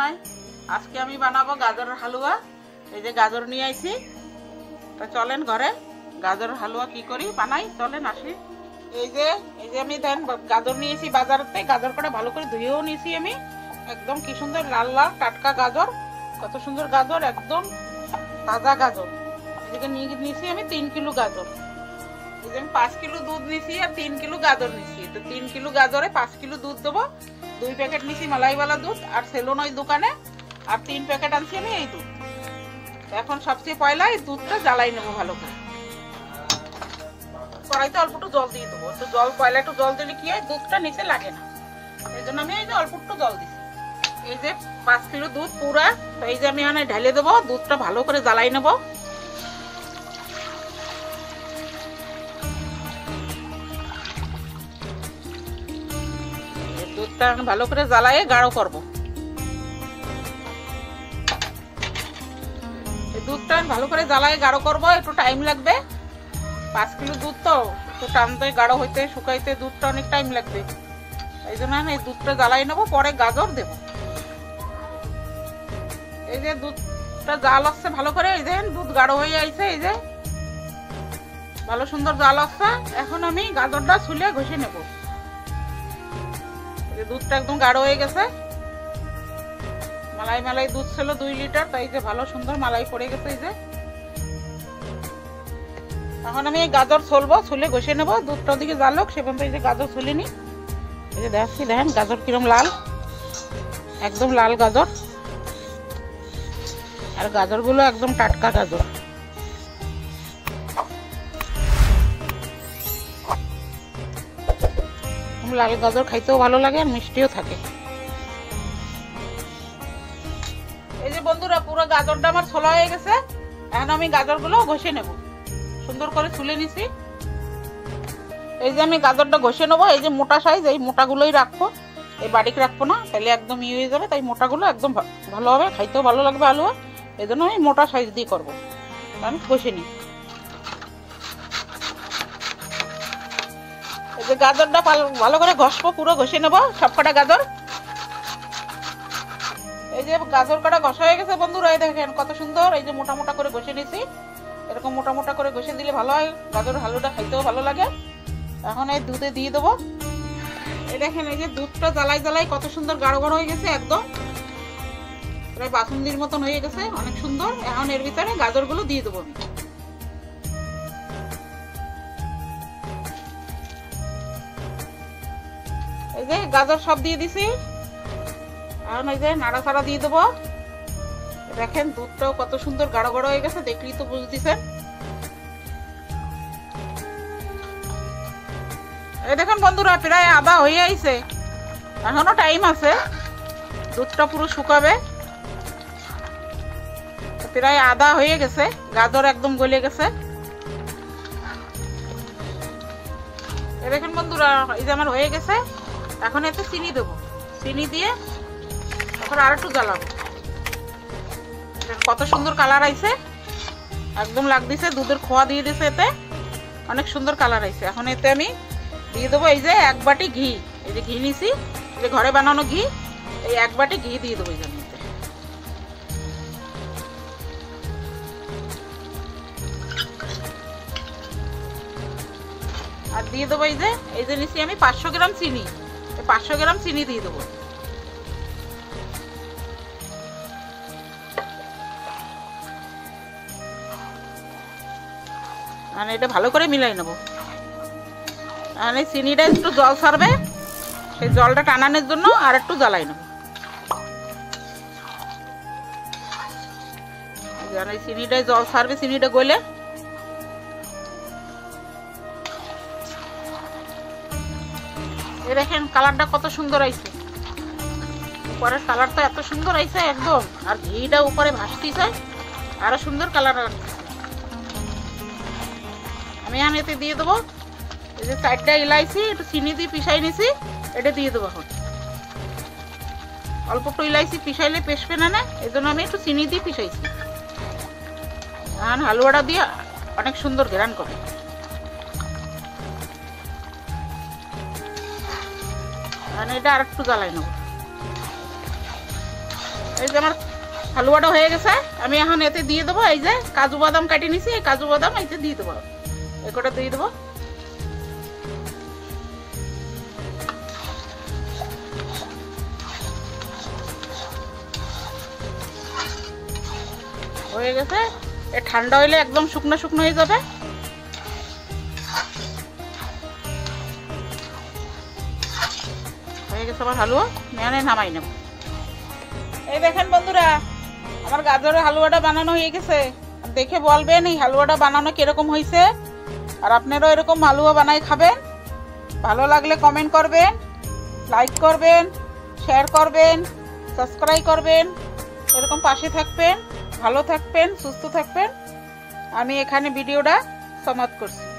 বানাই। আজকে আমি বানাবো গাজরের হালুয়া। এই যে গাজর নিয়ে আইছি, তো চলেন ঘরে গাজরের হালুয়া কি করি বানাই, চলেন আসি। এই যে আমি দেন গাজর নিয়েছি বাজারতে, গাজর কটা ভালো করে ধুয়েও নিয়েছি আমি। একদম কি সুন্দর লাল লাল টাটকা গাজর, কত সুন্দর গাজর, একদম তাজা গাজর। এদিকে নিয়েছি আমি 3 কিলো গাজর। এই যে আমি 5 কিলো দুধ নিছি আর 3 কিলো গাজর নিছি। তো 3 কিলো গাজরে 5 কিলো দুধ দেবো। 2 প্যাকেট নিছি মালাইওয়ালা দুধ আর সেলুন ওই দোকানে, আর 3 প্যাকেট আনছি আমি এই দুধ। এখন সবচেয়ে পয়লা এই দুধটা জ্বালাই নেবো ভালো করে। কড়াইতে অল্প একটু জল দিয়ে দেবো। একটু জল, পয়লা একটু জল দিলে কি হয়, দুধটা নিচে লাগে না। এই জন্য আমি এই যে অল্প একটু জল দিচ্ছি। এই যে 5 কিলো দুধ পুরা, তো এই যে আমি এখানে ঢেলে দেবো। দুধটা ভালো করে জ্বালাই নেবো। দুধটা ভালো করে জ্বালায়ে গাঢ় করবো। দুধটা ভালো করে জ্বালায়ে গাঢ় করবো, একটু টাইম লাগবে। 5 কিলো দুধ তো একটু টানতে গাঢ় হইতে শুকাইতে দুধটা অনেক টাইম লাগবে। এই জন্য আমি এই দুধটা জ্বালাই নেবো, পরে গাজর দেব। এই যে দুধটা জাল আসছে ভালো করে, এই যে দুধ গাঢ় হয়ে আইছে, এই যে ভালো সুন্দর জাল আসছে। এখন আমি গাজরটা ছুলে ঘষে নেব। দুধটা একদম গাঢ় হয়ে গেছে। মালাই দুধ ছিল 2 লিটার, তাই যে ভালো সুন্দর মালাই পড়ে গেছে। এই যে এখন আমি এই গাজর ছলবো, ছুলে ঘষে নেবো। দুধটা দিকে জালুক সে পর্যন্ত এই যে গাজর ছুলে নি। এই যে দেখাচ্ছি, দেখেন গাজর কিরম লাল, একদম লাল গাজর। আর গাজরগুলো একদম টাটকা গাজর। লাল গাজর খাইতেও ভালো লাগে আর মিষ্টিও থাকে। এই যে বন্ধুরা পুরো গাজরটা আমার ছোলা হয়ে গেছে। এখন আমি গাজরগুলো ঘষে নেব, সুন্দর করে ছুলে নিছি। এই যে আমি গাজরটা ঘষে নেবো। এই যে মোটা সাইজ, এই মোটাগুলোই রাখবো, এই বারিক রাখবো না, তাহলে একদম ইয়ে হয়ে যাবে। তাই মোটাগুলো একদম ভালো হবে, খাইতেও ভালো লাগবে হালুয়া। এই জন্য আমি মোটা সাইজ দিয়ে করবো। আমি ঘষে নিই। এই যে গাজরটা ভালো করে ঘষবো, পুরো ঘষে নেবো সবকটা গাজর। এই যে গাজর কটা ঘষা হয়ে গেছে বন্ধুরা, এই দেখেন কত সুন্দর। এই যে মোটা মোটা করে ঘষে নিয়েছি। এরকম মোটা মোটা করে ঘষে দিলে ভালো হয়, গাজর হালুয়াটা খাইতেও ভালো লাগে। এখন এই দুধে দিয়ে দেবো। এই দেখেন এই যে দুধটা জ্বালাই জ্বালাই কত সুন্দর গাঢ় গাঢ় হয়ে গেছে, একদম প্রায় বাসুন্দির মতন হয়ে গেছে, অনেক সুন্দর। এখন এর ভিতরে গাজরগুলো দিয়ে দেবো আমি। এই যে গাজর সব দিয়ে দিছি। এখন এই যে নাড়াচাড়া দিয়ে দেবো। দেখেন দুধটাও কত সুন্দর গাঢ় গাঢ় হয়ে গেছে, দেখলেই তো বুঝতেছেন। এই দেখুন বন্ধুরা প্রায় আধা হয়ে আইছে, এখনো টাইম আছে। দুধটা পুরো শুকাবে। প্রায় আধা হয়ে গেছে, গাজর একদম গলে গেছে। এই দেখুন বন্ধুরা এই যে আমার হয়ে গেছে। এখন এতে চিনি দেবো। চিনি দিয়ে তারপর আর একটু জ্বালাবো। কত সুন্দর কালার আইছে, একদম লাগতেছে। দুধের খোয়া দিয়ে দিছে, এতে অনেক সুন্দর কালার আইছে। এখন এতে আমি দিয়ে দেবো এই যে 1 বাটি ঘি। এই যে ঘি নিছি, এই যে ঘরে বানানো ঘি, এই 1 বাটি ঘি দিয়ে দেবো এই জন্য। আর দিয়ে দেবো এই যে নিছি আমি 500 গ্রাম চিনি। 500 গ্রাম চিনি দিয়ে দেবো। আর এটা ভালো করে মিলাই নেবো। আর এই চিনিটা একটু জল ছাড়বে, সেই জলটা টানানোর জন্য আর একটু জ্বালাই নেবো। এই চিনিটায় জল ছাড়বে, চিনিটা গলে। এই দেখেন কালারটা কত সুন্দর আইছে, উপরের কালারটা এত সুন্দর আইছে একদম। আর ঘিটা উপরে ভাসতিছে, আরো সুন্দর কালার লাগছে। আমি এখন এতে দিয়ে দেবো এই যে 4টা ইলাইচি, একটু চিনি দিয়ে পিসাই নিছি, এটা দিয়ে দেবো। এখন অল্প একটু ইলাইচি পিসাইলে পেশবে না, এই জন্য আমি একটু চিনি দিয়ে পিসাইছি। এখন হালুয়াটা দিয়ে অনেক সুন্দর ঘেরান করে। এটা আর একটু জ্বালাই নেব। এই যে আমার হালুয়াটা হয়ে গেছে, আমি এখন এতে দিয়ে দেবো এই যে কাজু বাদাম কাটি নিছি, এই কাজু বাদাম এতে দিয়ে দেবো, এই কটা দিয়ে দেবো। হয়ে গেছে, এ ঠান্ডা হইলে একদম শুকনো শুকনো হয়ে যাবে। হয়ে গেছে আমার হালুয়া, মেনে নামাই নেব। এই দেখেন বন্ধুরা, আমার গাজরের হালুয়াটা বানানো হয়ে গেছে। দেখে বলবেন এই হালুয়াটা বানানো কিরকম হয়েছে, আর আপনারাও এরকম হালুয়া বানাই খাবেন। ভালো লাগলে কমেন্ট করবেন, লাইক করবেন, শেয়ার করবেন, সাবস্ক্রাইব করবেন, এরকম পাশে থাকবেন। ভালো থাকবেন, সুস্থ থাকবেন। আমি এখানে ভিডিওটা সমাপ্ত করছি।